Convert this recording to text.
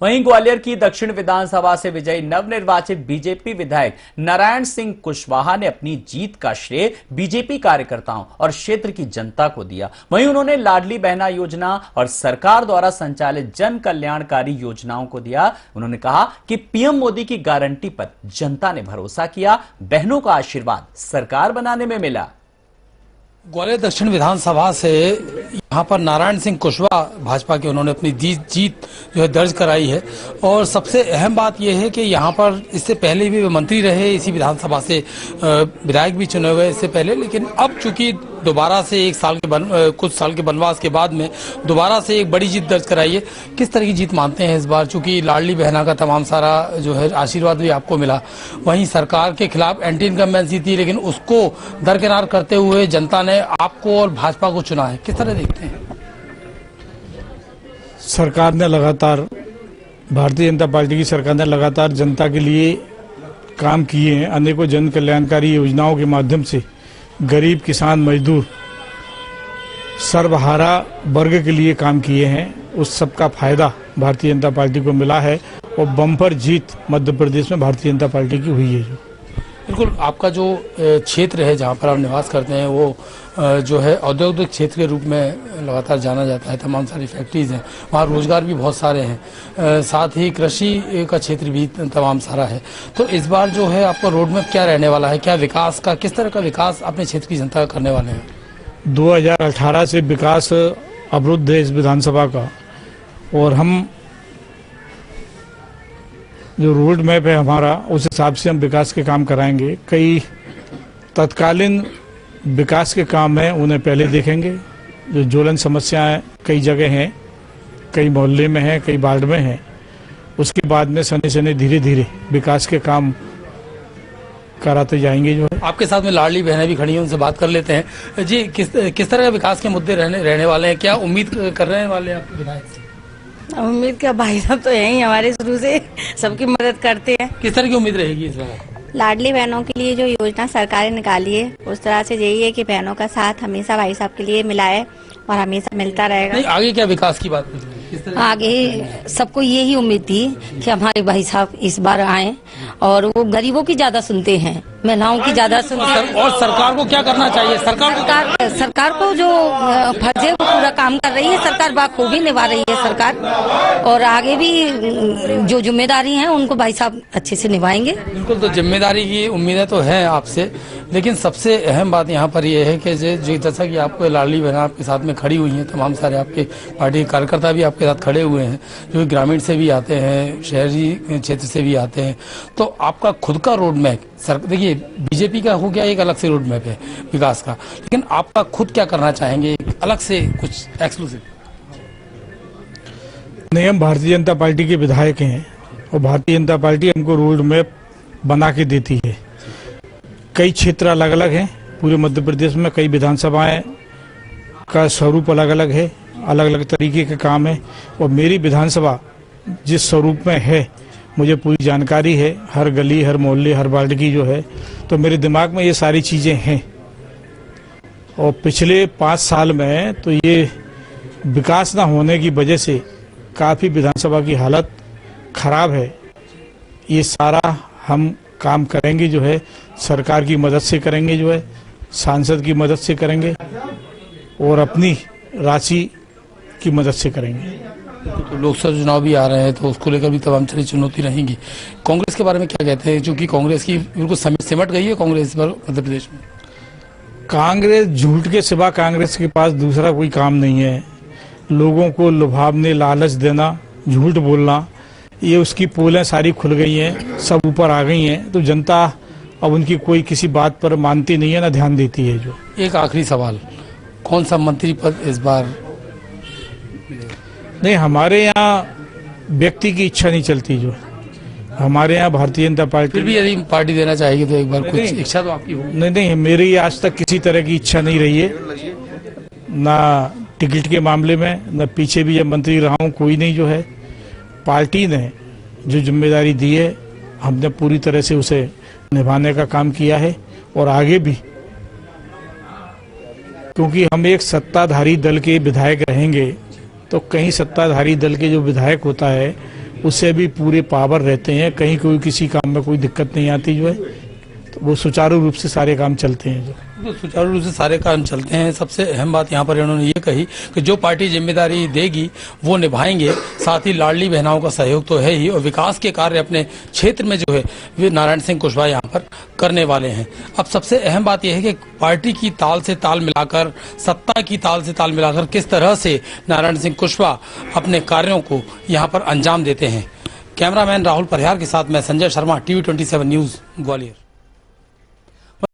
वहीं ग्वालियर की दक्षिण विधानसभा से विजयी नवनिर्वाचित बीजेपी विधायक नारायण सिंह कुशवाहा ने अपनी जीत का श्रेय बीजेपी कार्यकर्ताओं और क्षेत्र की जनता को दिया। वहीं उन्होंने लाडली बहना योजना और सरकार द्वारा संचालित जन कल्याणकारी योजनाओं को दिया। उन्होंने कहा कि पीएम मोदी की गारंटी पर जनता ने भरोसा किया, बहनों का आशीर्वाद सरकार बनाने में मिला। ग्वालियर दक्षिण विधानसभा से यहाँ पर नारायण सिंह कुशवाहा भाजपा के उन्होंने अपनी जीत जो है दर्ज कराई है। और सबसे अहम बात यह है कि यहाँ पर इससे पहले भी वे मंत्री रहे, इसी विधानसभा से विधायक भी चुने हुए इससे पहले, लेकिन अब चूंकि दोबारा से कुछ साल के वनवास के बाद में दोबारा से एक बड़ी जीत दर्ज कराई है। किस तरह की जीत मानते हैं इस बार, चूंकि लाडली बहना का तमाम सारा जो है आशीर्वाद भी आपको मिला, वहीं सरकार के खिलाफ एंटी इनकम्बेंसी थी, लेकिन उसको दरकिनार करते हुए जनता ने आपको और भाजपा को चुना है। किस तरह देखते हैं? सरकार ने लगातार, भारतीय जनता पार्टी की सरकार ने लगातार जनता के लिए काम किए हैं। अनेकों जन कल्याणकारी योजनाओं के माध्यम से गरीब, किसान, मजदूर, सर्वहारा वर्ग के लिए काम किए हैं। उस सब का फायदा भारतीय जनता पार्टी को मिला है और बम्पर जीत मध्य प्रदेश में भारतीय जनता पार्टी की हुई है। जो बिल्कुल, आपका जो क्षेत्र है जहाँ पर आप निवास करते हैं वो जो है औद्योगिक क्षेत्र के रूप में लगातार जाना जाता है। तमाम सारी फैक्ट्रीज हैं, वहाँ रोजगार भी बहुत सारे हैं, साथ ही कृषि का क्षेत्र भी तमाम सारा है। तो इस बार जो है आपका रोड मैप क्या रहने वाला है? क्या विकास का, किस तरह का विकास अपने क्षेत्र की जनता करने वाले हैं? 2018 से विकास अवरुद्ध है इस विधानसभा का, और हम जो रोड मैप है हमारा, उस हिसाब से हम विकास के काम कराएंगे। कई तत्कालीन विकास के काम हैं, उन्हें पहले देखेंगे। जो ज्वलन समस्याएं कई जगह हैं, कई मोहल्ले में हैं, कई वार्ड में हैं, उसके बाद में सने सने धीरे धीरे विकास के काम कराते जाएंगे। जो है आपके साथ में लाडली बहनें भी खड़ी हैं, उनसे बात कर लेते हैं। जी, किस तरह का विकास के मुद्दे रहने वाले हैं? क्या उम्मीद कर रहे वाले आप विधायक से? उम्मीद क्या, भाई साहब तो यही हमारे शुरू से सबकी मदद करते हैं। किस तरह की उम्मीद रहेगी इस बार? लाडली बहनों के लिए जो योजना सरकार ने निकाली है, उस तरह से यही है कि बहनों का साथ हमेशा भाई साहब के लिए मिला है और हमेशा मिलता रहेगा। नहीं, आगे क्या विकास की बात करें? आगे सबको यही उम्मीद थी कि हमारे भाई साहब इस बार आए और वो गरीबों की ज्यादा सुनते हैं, महिलाओं की ज्यादा सुनते हैं। और सरकार को क्या करना चाहिए? सरकार को जो फर्ज है वो पूरा काम कर रही है सरकार, बाखूबी निभा रही है सरकार, और आगे भी जो जिम्मेदारी है उनको भाई साहब अच्छे से निभाएंगे। बिल्कुल, तो जिम्मेदारी की उम्मीदें तो हैं आपसे, लेकिन सबसे अहम बात यहाँ पर ये है कि जैसा कि आपको लाडली बहना आपके साथ में खड़ी हुई हैं, तमाम सारे आपके पार्टी के कार्यकर्ता भी आपके साथ खड़े हुए हैं, जो ग्रामीण से भी आते हैं, शहरी क्षेत्र से भी आते हैं। तो आपका खुद का रोड मैप, देखिए बीजेपी का हो गया एक अलग से रोड मैप है विकास का, लेकिन आपका खुद क्या करना चाहेंगे एक अलग से कुछ एक्सक्लूसिव? नहीं, हम भारतीय जनता पार्टी के विधायक हैं और भारतीय जनता पार्टी हमको रोड मैप बना के देती है। कई क्षेत्र अलग अलग हैं पूरे मध्य प्रदेश में, कई विधानसभाएं का स्वरूप अलग अलग है, अलग अलग तरीके के काम है, और मेरी विधानसभा जिस स्वरूप में है मुझे पूरी जानकारी है, हर गली, हर मोहल्ले, हर वार्ड की जो है, तो मेरे दिमाग में ये सारी चीज़ें हैं। और पिछले 5 साल में तो ये विकास ना होने की वजह से काफ़ी विधानसभा की हालत खराब है। ये सारा हम काम करेंगे जो है सरकार की मदद से करेंगे, जो है सांसद की मदद से करेंगे और अपनी राशि की मदद से करेंगे। तो लोकसभा चुनाव भी आ रहे हैं, तो उसको लेकर भी तमाम सारी चुनौती रहेंगी। कांग्रेस के बारे में क्या कहते हैं, क्योंकि कांग्रेस की बिल्कुल सिमट गई है कांग्रेस पर मध्य प्रदेश में? कांग्रेस झूठ के सिवा कांग्रेस के पास दूसरा कोई काम नहीं है। लोगों को लुभावने, लालच देना, झूठ बोलना, ये उसकी पोलें सारी खुल गई हैं, सब ऊपर आ गई हैं। तो जनता अब उनकी कोई किसी बात पर मानती नहीं है, ना ध्यान देती है। जो एक आखिरी सवाल, कौन सा मंत्री पद इस बार? नहीं, हमारे यहाँ व्यक्ति की इच्छा नहीं चलती। जो हमारे यहाँ भारतीय जनता पार्टी, फिर भी यदि पार्टी देना चाहेगी तो एक बार कुछ इच्छा तो आपकी होगी। नहीं, मेरी आज तक किसी तरह की इच्छा नहीं रही है, ना टिकट के मामले में, ना पीछे भी जब मंत्री रहा हूँ कोई नहीं। जो है पार्टी ने जो जिम्मेदारी दी है हमने पूरी तरह से उसे निभाने का काम किया है और आगे भी, क्योंकि हम एक सत्ताधारी दल के विधायक रहेंगे, तो कहीं सत्ताधारी दल के जो विधायक होता है उससे भी पूरे पावर रहते हैं, कहीं कोई किसी काम में कोई दिक्कत नहीं आती जो है, तो वो सुचारू रूप से सारे काम चलते हैं जो। तो सुचारू रूप से सारे काम चलते हैं। सबसे अहम बात यहाँ पर इन्होंने ये कही कि जो पार्टी जिम्मेदारी देगी वो निभाएंगे, साथ ही लाडली बहनाओं का सहयोग तो है ही, और विकास के कार्य अपने क्षेत्र में जो है वे नारायण सिंह कुशवाहा यहाँ पर करने वाले हैं। अब सबसे अहम बात यह है कि पार्टी की ताल से ताल मिलाकर, सत्ता की ताल से ताल मिलाकर किस तरह से नारायण सिंह कुशवाहा अपने कार्यों को यहाँ पर अंजाम देते हैं। कैमरामैन राहुल परिहार के साथ मैं संजय शर्मा, TV 27 न्यूज ग्वालियर।